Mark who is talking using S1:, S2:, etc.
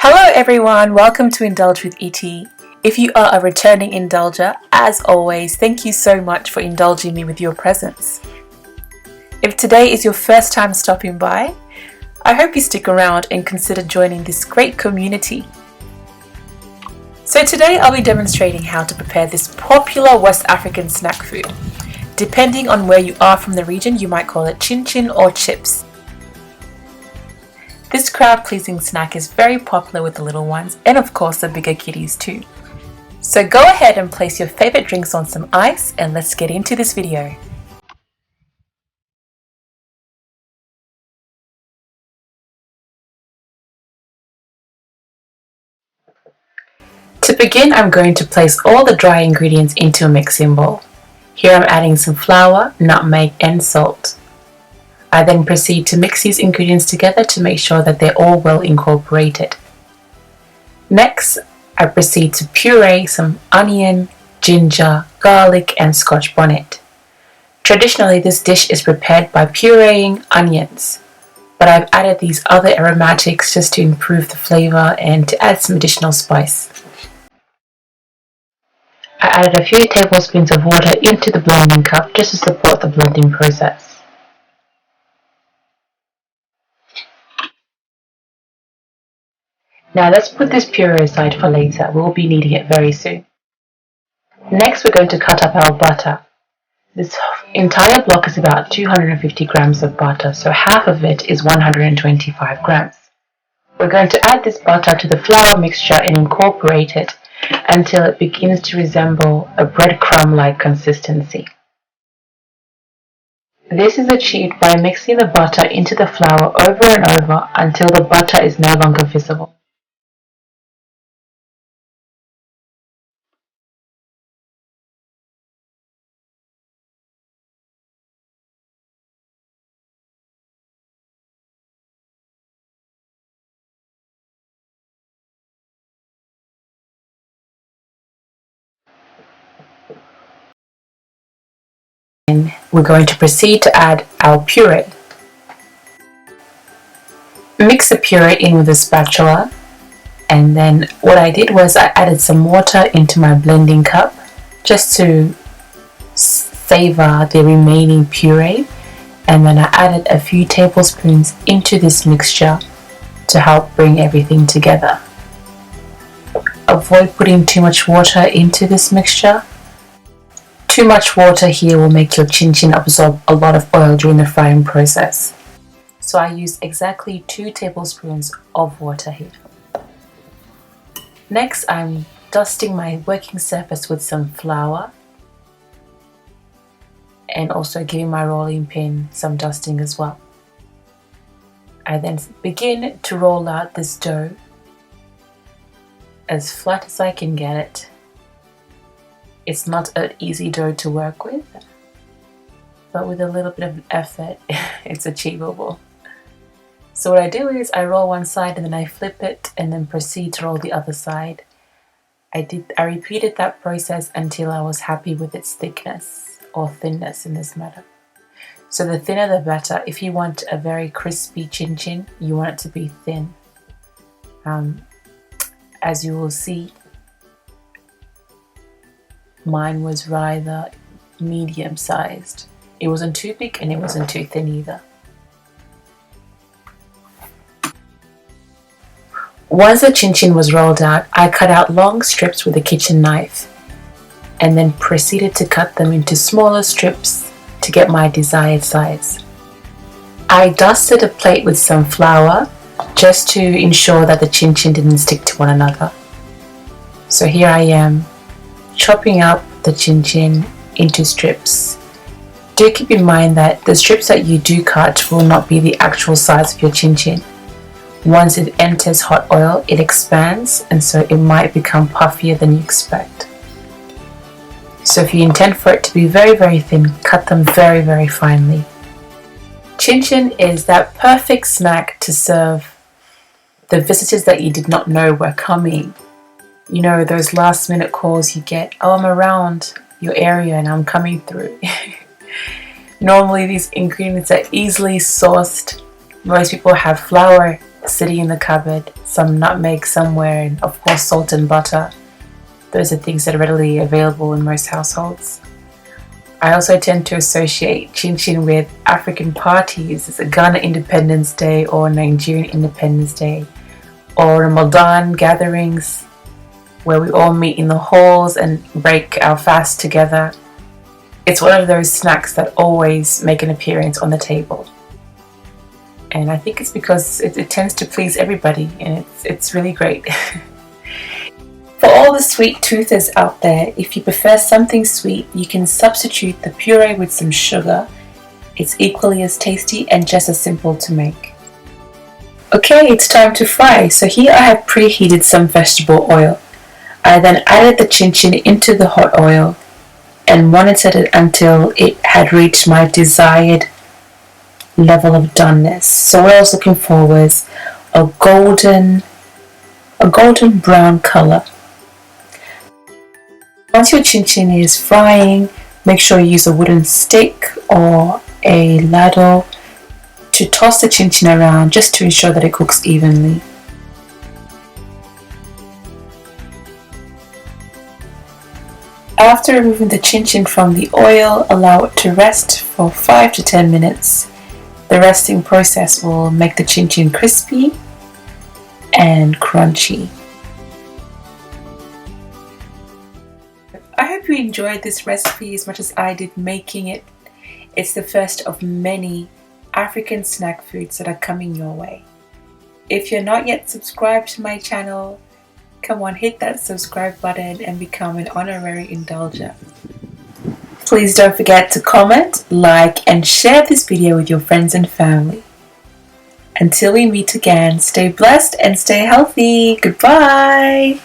S1: Hello everyone, welcome to Indulge with Iti. If you are a returning indulger, as always, thank you so much for indulging me with your presence. If today is your first time stopping by, I hope you stick around and consider joining this great community. So today I'll be demonstrating how to prepare this popular West African snack food. Depending on where you are from the region, you might call it chin chin or chips. This crowd-pleasing snack is very popular with the little ones and of course the bigger kiddies too. So go ahead and place your favorite drinks on some ice and let's get into this video. To begin, I'm going to place all the dry ingredients into a mixing bowl. Here I'm adding some flour, nutmeg and salt. I then proceed to mix these ingredients together to make sure that they're all well incorporated. Next, I proceed to puree some onion, ginger, garlic and scotch bonnet. Traditionally, this dish is prepared by pureeing onions, but I've added these other aromatics just to improve the flavor and to add some additional spice. I added a few tablespoons of water into the blending cup just to support the blending process. Now let's put this puree aside for later, we'll be needing it very soon. Next we're going to cut up our butter. This entire block is about 250 grams of butter, so half of it is 125 grams. We're going to add this butter to the flour mixture and incorporate it until it begins to resemble a breadcrumb-like consistency. This is achieved by mixing the butter into the flour over and over until the butter is no longer visible. We're going to proceed to add our puree. Mix the puree in with a spatula, and then what I did was I added some water into my blending cup just to savor the remaining puree, and then I added a few tablespoons into this mixture to help bring everything together. Avoid putting too much water into this mixture. Too much water here will make your chin chin absorb a lot of oil during the frying process. So I used exactly 2 tablespoons of water here. Next, I'm dusting my working surface with some flour and also giving my rolling pin some dusting as well. I then begin to roll out this dough as flat as I can get it. It's not an easy dough to work with, but with a little bit of effort, it's achievable. So what I do is I roll one side and then I flip it and then proceed to roll the other side. I repeated that process until I was happy with its thickness or thinness in this matter. So the thinner the better. If you want a very crispy chin chin, you want it to be thin. As you will see, mine was rather medium sized. It wasn't too big and it wasn't too thin either. Once the chin chin was rolled out, I cut out long strips with a kitchen knife and then proceeded to cut them into smaller strips to get my desired size. I dusted a plate with some flour just to ensure that the chin chin didn't stick to one another. So here I am chopping up the chin chin into strips. Do keep in mind that the strips that you do cut will not be the actual size of your chin chin. Once it enters hot oil, it expands and so it might become puffier than you expect. So if you intend for it to be very, very thin, cut them very, very finely. Chin chin is that perfect snack to serve the visitors that you did not know were coming. You know, those last minute calls you get, oh, I'm around your area and I'm coming through. Normally these ingredients are easily sourced. Most people have flour sitting in the cupboard, some nutmeg somewhere, and of course salt and butter. Those are things that are readily available in most households. I also tend to associate chin chin with African parties. It's a Ghana Independence Day or Nigerian Independence Day, or Ramadan gatherings where we all meet in the halls and break our fast together. It's one of those snacks that always make an appearance on the table. And I think it's because it tends to please everybody, and it's really great. For all the sweet toothers out there, if you prefer something sweet, you can substitute the puree with some sugar. It's equally as tasty and just as simple to make. Okay, it's time to fry. So here I have preheated some vegetable oil. I then added the chin chin into the hot oil and monitored it until it had reached my desired level of doneness. So what I was looking for was a golden brown color. Once your chin chin is frying, make sure you use a wooden stick or a ladle to toss the chin chin around just to ensure that it cooks evenly. After removing the chin chin from the oil, allow it to rest for 5 to 10 minutes. The resting process will make the chin chin crispy and crunchy. I hope you enjoyed this recipe as much as I did making it. It's the first of many African snack foods that are coming your way. If you're not yet subscribed to my channel, come on, hit that subscribe button and become an honorary indulger. Please don't forget to comment, like, and share this video with your friends and family. Until we meet again, stay blessed and stay healthy. Goodbye.